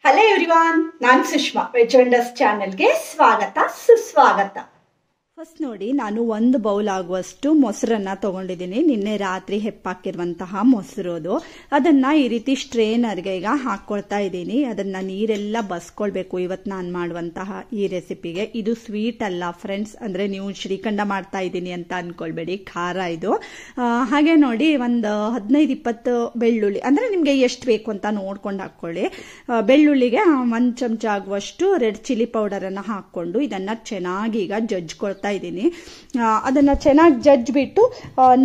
Hello everyone, ನಾನು Sushma. Veg wonders ಚಾನೆಲ್ಗೆ ಸ್ವಾಗತ ಸುಸ್ವಾಗತ. ಫಸ್ಟ್ ನೋಡಿ, ನಾನು 1 ಬೌಲ್ ಆಗುವಷ್ಟು ಮೊಸರನ್ನ ತಗೊಂಡಿದ್ದೀನಿ. ನಿನ್ನೆ ರಾತ್ರಿ ಹೆಪ್ಪಾಕಿರುವಂತಹ ಮೊಸರು ಅದು. ಅದನ್ನ ಈ ರೀತಿ ಸ್ಟ್ರೇನರ್ಗೆ ಈಗ ಹಾಕೊಳ್ತಾ ಇದ್ದೀನಿ. ಅದನ್ನ ನೀರೆಲ್ಲ ಬಸ್ಕೊಳ್ಬೇಕು ಇವತ್ತು ನಾನು ಮಾಡುವಂತಹ ಈ ರೆಸಿಪಿಗೆ. ಇದು ಸ್ವೀಟ್ ಅಲ್ಲ ಫ್ರೆಂಡ್ಸ್, ಅಂದ್ರೆ ನೀವು ಶ್ರೀಖಂಡ ಮಾಡ್ತಾ ಇದ್ದೀನಿ ಅಂತ ಅನ್ಕೊಳ್ಬೇಡಿ, ಖಾರ ಇದು. ಹಾಗೆ ನೋಡಿ, ಒಂದು 15-20 ಬೆಳ್ಳುಳ್ಳಿ, ಅಂದ್ರೆ ನಿಮ್ಗೆ ಎಷ್ಟು ಬೇಕು ಅಂತ ನೋಡ್ಕೊಂಡು ಹಾಕೊಳ್ಳಿ. ಬೆಳ್ಳುಳ್ಳಿಗೆ 1 ಚಮಚ ಆಗುವಷ್ಟು ರೆಡ್ ಚಿಲ್ಲಿ ಪೌಡರ್ ಅನ್ನ ಹಾಕೊಂಡು ಇದನ್ನ ಚೆನ್ನಾಗಿ ಈಗ ಜಜ್ಕೊಳ್ತಾ ಇದ್ದೀನಿ. ಅದನ್ನ ಚೆನ್ನಾಗಿ ಜಜ್ಬಿಟ್ಟು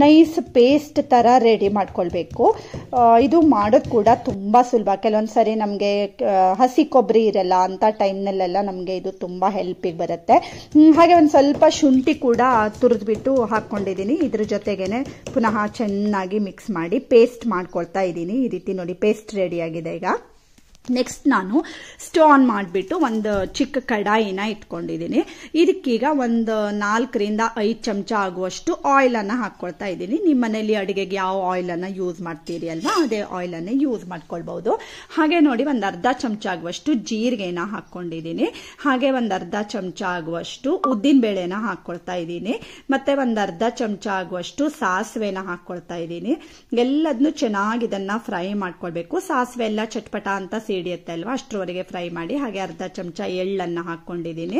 ನೈಸ್ ಪೇಸ್ಟ್ ತರ ರೆಡಿ ಮಾಡ್ಕೊಳ್ಬೇಕು. ಇದು ಮಾಡೋದು ಕೂಡ ತುಂಬಾ ಸುಲಭ. ಕೆಲವೊಂದ್ಸರಿ ನಮ್ಗೆ ಹಸಿ ಕೊಬ್ಬರಿ ಇರಲ್ಲ ಅಂತ ಟೈಮ್ನಲ್ಲೆಲ್ಲ ನಮ್ಗೆ ಇದು ತುಂಬಾ ಹೆಲ್ಪಿಗೆ ಬರುತ್ತೆ. ಹಾಗೆ ಒಂದ್ ಸ್ವಲ್ಪ ಶುಂಠಿ ಕೂಡ ತುರಿದ್ಬಿಟ್ಟು ಹಾಕೊಂಡಿದ್ದೀನಿ. ಇದ್ರ ಜೊತೆಗೇನೆ ಪುನಃ ಚೆನ್ನಾಗಿ ಮಿಕ್ಸ್ ಮಾಡಿ ಪೇಸ್ಟ್ ಮಾಡ್ಕೊಳ್ತಾ ಇದ್ದೀನಿ. ಈ ರೀತಿ ನೋಡಿ, ಪೇಸ್ಟ್ ರೆಡಿ ಆಗಿದೆ ಈಗ. ನೆಕ್ಸ್ಟ್ ನಾನು ಸ್ಟವ್ ಆನ್ ಮಾಡಿಬಿಟ್ಟು ಒಂದು ಚಿಕ್ಕ ಕಡಾಯಿನ ಇಟ್ಕೊಂಡಿದ್ದೀನಿ. ಇದಕ್ಕೀಗ ಒಂದು 4-5 ಚಮಚ ಆಗುವಷ್ಟು ಆಯಿಲ್ ಅನ್ನ ಹಾಕೊಳ್ತಾ ಇದ್ದೀನಿ. ನಿಮ್ಮ ಮನೆಯಲ್ಲಿ ಅಡುಗೆಗೆ ಯಾವ ಆಯಿಲ್ ಅನ್ನ ಯೂಸ್ ಮಾಡ್ತೀರಿ ಅಲ್ವಾ, ಅದೇ ಆಯಿಲ್ ಅನ್ನ ಯೂಸ್ ಮಾಡ್ಕೊಳ್ಬಹುದು. ಹಾಗೆ ನೋಡಿ, ಒಂದು ಅರ್ಧ ಚಮಚ ಆಗುವಷ್ಟು ಜೀರಿಗೆನ ಹಾಕೊಂಡಿದ್ದೀನಿ. ಹಾಗೆ ಒಂದು ಅರ್ಧ ಚಮಚ ಆಗುವಷ್ಟು ಉದ್ದಿನ ಬೇಳೆನ ಹಾಕೊಳ್ತಾ ಇದ್ದೀನಿ. ಮತ್ತೆ ಒಂದು ಅರ್ಧ ಚಮಚ ಆಗುವಷ್ಟು ಸಾಸಿವೆನ ಹಾಕೊಳ್ತಾ ಇದ್ದೀನಿ. ಎಲ್ಲದನ್ನು ಚೆನ್ನಾಗಿ ಇದನ್ನ ಫ್ರೈ ಮಾಡ್ಕೊಳ್ಬೇಕು. ಸಾಸಿವೆ ಎಲ್ಲ ಚಟ್ಪಟ ಅಂತ ಸಿಡಿಯುತ್ತೆ ಅಲ್ವಾ, ಅಷ್ಟರವರೆಗೆ ಫ್ರೈ ಮಾಡಿ. ಹಾಗೆ ಅರ್ಧ ಚಮಚ ಎಳ್ಳನ್ನ ಹಾಕೊಂಡಿದ್ದೀನಿ.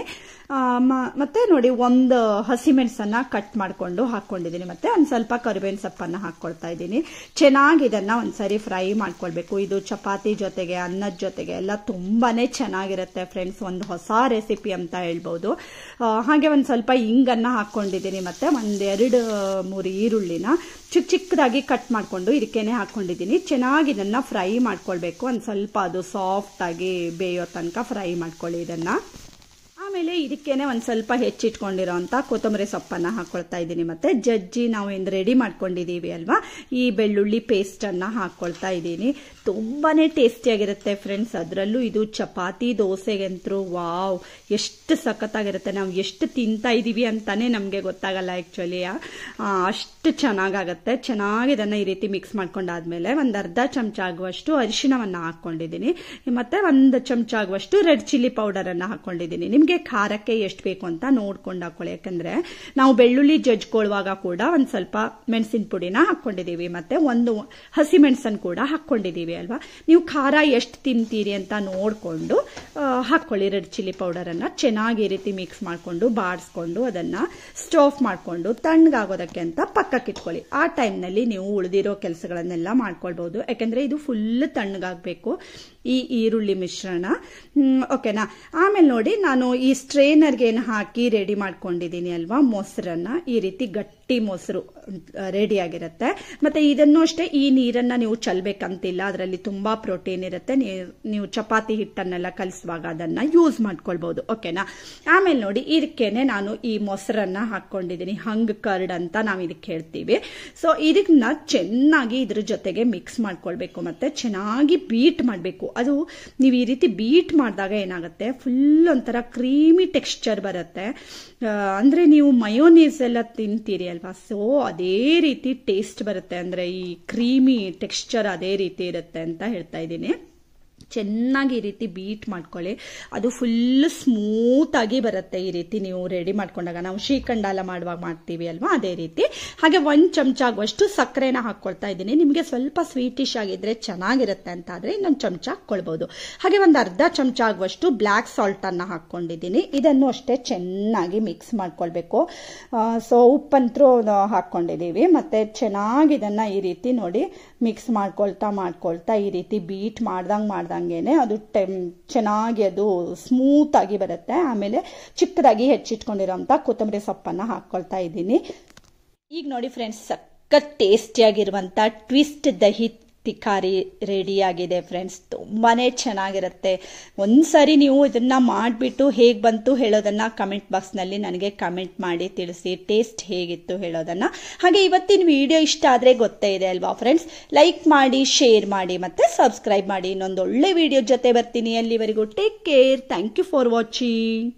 ಮತ್ತೆ ನೋಡಿ, ಒಂದು ಹಸಿಮೆಣಸನ್ನ ಕಟ್ ಮಾಡ್ಕೊಂಡು ಹಾಕೊಂಡಿದ್ದೀನಿ. ಮತ್ತೆ ಒಂದ್ ಸ್ವಲ್ಪ ಕರಿಬೇವಿನ ಸೊಪ್ಪನ್ನ ಹಾಕೊಳ್ತಾ ಇದ್ದೀನಿ. ಚೆನ್ನಾಗಿ ಇದನ್ನ ಒಂದ್ಸರಿ ಫ್ರೈ ಮಾಡ್ಕೊಳ್ಬೇಕು. ಇದು ಚಪಾತಿ ಜೊತೆಗೆ, ಅನ್ನದ ಜೊತೆಗೆ ಎಲ್ಲ ತುಂಬಾನೇ ಚೆನ್ನಾಗಿರುತ್ತೆ ಫ್ರೆಂಡ್ಸ್. ಒಂದು ಹೊಸ ರೆಸಿಪಿ ಅಂತ ಹೇಳ್ಬಹುದು. ಹಾಗೆ ಒಂದ್ ಸ್ವಲ್ಪ ಇಂಗನ್ನ ಹಾಕೊಂಡಿದ್ದೀನಿ. ಮತ್ತೆ 1-2-3 ಈರುಳ್ಳಿನ ಚಿಕ್ಕದಾಗಿ ಕಟ್ ಮಾಡ್ಕೊಂಡು ಇದಕ್ಕೇನೆ ಹಾಕೊಂಡಿದ್ದೀನಿ. ಚೆನ್ನಾಗಿ ಇದನ್ನ ಫ್ರೈ ಮಾಡ್ಕೊಳ್ಬೇಕು. ಒಂದ್ ಸ್ವಲ್ಪ ಅದು ಸಾಫ್ಟ್ ಆಗಿ ಬೇಯೋ ತನಕ ಫ್ರೈ ಮಾಡ್ಕೊಳ್ಳಿ ಇದನ್ನ. ಆಮೇಲೆ ಇದಕ್ಕೇನೆ ಒಂದ್ ಸ್ವಲ್ಪ ಹೆಚ್ಚಿಟ್ಕೊಂಡಿರೋ ಅಂತ ಕೊತ್ತಂಬರಿ ಸೊಪ್ಪನ್ನ ಹಾಕೊಳ್ತಾ ಇದ್ದೀನಿ. ಮತ್ತೆ ಜಜ್ಜಿ ನಾವು ಏನು ರೆಡಿ ಮಾಡ್ಕೊಂಡಿದೀವಿ ಅಲ್ವಾ, ಈ ಬೆಳ್ಳುಳ್ಳಿ ಪೇಸ್ಟ್ ಅನ್ನ ಹಾಕೊಳ್ತಾ ಇದ್ದೀನಿ. ತುಂಬಾನೇ ಟೇಸ್ಟಿಯಾಗಿರುತ್ತೆ ಫ್ರೆಂಡ್ಸ್. ಅದರಲ್ಲೂ ಇದು ಚಪಾತಿ ದೋಸೆಗಂತೂ ವಾವ್, ಎಷ್ಟು ಸಖತ್ತಾಗಿರುತ್ತೆ. ನಾವು ಎಷ್ಟು ತಿಂತಾ ಇದೀವಿ ಅಂತಾನೆ ನಮ್ಗೆ ಗೊತ್ತಾಗಲ್ಲ ಆಕ್ಚುಲಿ. ಅಷ್ಟು ಚೆನ್ನಾಗಾಗತ್ತೆ. ಚೆನ್ನಾಗಿ ಇದನ್ನ ಈ ರೀತಿ ಮಿಕ್ಸ್ ಮಾಡ್ಕೊಂಡಾದ್ಮೇಲೆ ಒಂದು ಅರ್ಧ ಚಮಚ ಆಗುವಷ್ಟು ಅರಿಶಿಣವನ್ನ ಹಾಕೊಂಡಿದ್ದೀನಿ. ಮತ್ತೆ 1 ಚಮಚ ಆಗುವಷ್ಟು ರೆಡ್ ಚಿಲ್ಲಿ ಪೌಡರ್ ಅನ್ನ ಹಾಕೊಂಡಿದ್ದೀನಿ. ನಿಮ್ಗೆ ಖಾರಕ್ಕೆ ಎಷ್ಟು ಬೇಕು ಅಂತ ನೋಡ್ಕೊಂಡು ಹಾಕೊಳ್ಳಿ. ಯಾಕಂದ್ರೆ ನಾವು ಬೆಳ್ಳುಳ್ಳಿ ಜಜ್ಕೊಳ್ಳುವಾಗ ಕೂಡ ಒಂದ್ ಸ್ವಲ್ಪ ಮೆಣಸಿನ ಪುಡಿನ ಹಾಕೊಂಡಿದೀವಿ. ಮತ್ತೆ 1 ಹಸಿ ಮೆಣಸನ್ನು ಕೂಡ ಹಾಕೊಂಡಿದೀವಿ ಅಲ್ವಾ. ನೀವು ಖಾರ ಎಷ್ಟು ತಿಂತೀರಿ ಅಂತ ನೋಡ್ಕೊಂಡು ಹಾಕೊಳ್ಳಿ ರೆಡ್ ಚಿಲ್ಲಿ ಪೌಡರ್ ಅನ್ನ. ಚೆನ್ನಾಗಿ ಈ ರೀತಿ ಮಿಕ್ಸ್ ಮಾಡ್ಕೊಂಡು ಬಾಡಿಸ್ಕೊಂಡು ಅದನ್ನ ಸ್ಟೋವ್ ಮಾಡ್ಕೊಂಡು ತಣ್ಣಗಾಗೋದಕ್ಕೆ ಅಂತ ಪಕ್ಕಕ್ಕೆ ಇಟ್ಕೊಳ್ಳಿ. ಆ ಟೈಮ್ನಲ್ಲಿ ನೀವು ಉಳಿದಿರೋ ಕೆಲಸಗಳನ್ನೆಲ್ಲ ಮಾಡ್ಕೊಳ್ಬಹುದು. ಯಾಕಂದ್ರೆ ಇದು ಫುಲ್ ತಣ್ಣಗಾಗಬೇಕು ಈ ಈರುಳ್ಳಿ ಮಿಶ್ರಣ. ಓಕೆನಾ. ಆಮೇಲೆ ನೋಡಿ, ನಾನು ಈ ಸ್ಟ್ರೇನರ್ಗೆ ಏನು ಹಾಕಿ ರೆಡಿ ಮಾಡ್ಕೊಂಡಿದ್ದೀನಿ ಅಲ್ವಾ ಮೊಸರನ್ನ, ಈ ರೀತಿ ಗಟ್ಟಿ ಮೊಸರು ರೆಡಿ ಆಗಿರುತ್ತೆ. ಮತ್ತೆ ಇದನ್ನು ಅಷ್ಟೇ, ಈ ನೀರನ್ನ ನೀವು ಚೆಲ್ಬೇಕಂತಿಲ್ಲ, ಅದರಲ್ಲಿ ತುಂಬಾ ಪ್ರೋಟೀನ್ ಇರುತ್ತೆ. ನೀವು ಚಪಾತಿ ಹಿಟ್ಟನ್ನೆಲ್ಲ ಕಲಿಸುವಾಗ ಅದನ್ನ ಯೂಸ್ ಮಾಡ್ಕೊಳ್ಬಹುದು. ಓಕೆನಾ. ಆಮೇಲೆ ನೋಡಿ, ಇದಕ್ಕೇನೆ ನಾನು ಈ ಮೊಸರನ್ನ ಹಾಕೊಂಡಿದ್ದೀನಿ. ಹಂಗ್ ಕರ್ಡ್ ಅಂತ ನಾವು ಇದಕ್ಕೆ ಹೇಳ್ತೀವಿ. ಸೊ ಇದನ್ನ ಚೆನ್ನಾಗಿ ಇದ್ರ ಜೊತೆಗೆ ಮಿಕ್ಸ್ ಮಾಡ್ಕೊಳ್ಬೇಕು. ಮತ್ತೆ ಚೆನ್ನಾಗಿ ಬೀಟ್ ಮಾಡಬೇಕು. ಅದು ನೀವು ಈ ರೀತಿ ಬೀಟ್ ಮಾಡಿದಾಗ ಏನಾಗುತ್ತೆ, ಫುಲ್ ಒಂಥರ ಕ್ರೀಮಿ ಟೆಕ್ಸ್ಚರ್ ಬರುತ್ತೆ. ಅಂದ್ರೆ ನೀವು ಮಯೋನೀಸ್ ಎಲ್ಲ ತಿಂತೀರಿ ಅಲ್ವಾ, ಸೊ ಅದೇ ರೀತಿ ಟೇಸ್ಟ್ ಬರುತ್ತೆ. ಅಂದ್ರೆ ಈ ಕ್ರೀಮಿ ಟೆಕ್ಸ್ಚರ್ ಅದೇ ರೀತಿ ಇರುತ್ತೆ ಅಂತ ಹೇಳ್ತಾ ಇದ್ದೀನಿ. ಚೆನ್ನಾಗಿ ಈ ರೀತಿ ಬೀಟ್ ಮಾಡ್ಕೊಳ್ಳಿ. ಅದು ಫುಲ್ ಸ್ಮೂತ್ ಆಗಿ ಬರುತ್ತೆ ಈ ರೀತಿ ನೀವು ರೆಡಿ ಮಾಡ್ಕೊಂಡಾಗ. ನಾವು ಶ್ರೀಖಂಡ ಎಲ್ಲ ಮಾಡುವಾಗ ಮಾಡ್ತೀವಿ ಅಲ್ವಾ, ಅದೇ ರೀತಿ. ಹಾಗೆ 1 ಚಮಚ ಆಗುವಷ್ಟು ಸಕ್ಕರೆನ ಹಾಕೊಳ್ತಾ ಇದ್ದೀನಿ. ನಿಮಗೆ ಸ್ವಲ್ಪ ಸ್ವೀಟಿಶ್ ಆಗಿದ್ರೆ ಚೆನ್ನಾಗಿರುತ್ತೆ ಅಂತ ಆದ್ರೆ ಇನ್ನೊಂದು ಚಮಚ ಹಾಕೊಳ್ಬಹುದು. ಹಾಗೆ ಒಂದು ಅರ್ಧ ಚಮಚ ಆಗುವಷ್ಟು ಬ್ಲ್ಯಾಕ್ ಸಾಲ್ಟ್ ಅನ್ನ ಹಾಕೊಂಡಿದ್ದೀನಿ. ಇದನ್ನು ಅಷ್ಟೇ ಚೆನ್ನಾಗಿ ಮಿಕ್ಸ್ ಮಾಡ್ಕೊಳ್ಬೇಕು. ಸೊ ಉಪ್ಪಂತರೂ ಹಾಕೊಂಡಿದೀವಿ. ಮತ್ತೆ ಚೆನ್ನಾಗಿ ಇದನ್ನ ಈ ರೀತಿ ನೋಡಿ ಮಿಕ್ಸ್ ಮಾಡ್ಕೊಳ್ತಾ ಈ ರೀತಿ ಬೀಟ್ ಮಾಡ್ದಂಗೆನೆ ಅದು ಚೆನ್ನಾಗಿ ಅದು ಸ್ಮೂತ್ ಆಗಿ ಬರುತ್ತೆ. ಆಮೇಲೆ ಚಿಕ್ಕದಾಗಿ ಹೆಚ್ಚಿಟ್ಕೊಂಡಿರೋಂಥ ಕೊತ್ತಂಬರಿ ಸೊಪ್ಪನ್ನ ಹಾಕೊಳ್ತಾ ಇದ್ದೀನಿ. ಈಗ ನೋಡಿ ಫ್ರೆಂಡ್ಸ್, ಸಖತ್ ಟೇಸ್ಟಿಯಾಗಿರುವಂತ ಟ್ವಿಸ್ಟ್ ದಹಿ ತಿಕ್ಕಾರಿ ರೆಡಿ ಆಗಿದೆ ಫ್ರೆಂಡ್ಸ್. ತುಂಬಾನೇ ಚೆನ್ನಾಗಿರುತ್ತೆ. ಒಂದ್ಸರಿ ನೀವು ಇದನ್ನ ಮಾಡಿಬಿಟ್ಟು ಹೇಗೆ ಬಂತು ಹೇಳೋದನ್ನ ಕಮೆಂಟ್ ಬಾಕ್ಸ್ ನಲ್ಲಿ ನನಗೆ ಕಮೆಂಟ್ ಮಾಡಿ ತಿಳಿಸಿ. ಟೇಸ್ಟ್ ಹೇಗಿತ್ತು ಹೇಳೋದನ್ನ. ಹಾಗೆ ಇವತ್ತಿನ ವಿಡಿಯೋ ಇಷ್ಟ ಆದ್ರೆ ಗೊತ್ತೇ ಇದೆ ಅಲ್ವಾ ಫ್ರೆಂಡ್ಸ್, ಲೈಕ್ ಮಾಡಿ, ಶೇರ್ ಮಾಡಿ, ಮತ್ತೆ ಸಬ್ಸ್ಕ್ರೈಬ್ ಮಾಡಿ. ಇನ್ನೊಂದು ಒಳ್ಳೆ ವಿಡಿಯೋ ಜೊತೆ ಬರ್ತೀನಿ. ಅಲ್ಲಿವರೆಗೂ take care. Thank you for watching.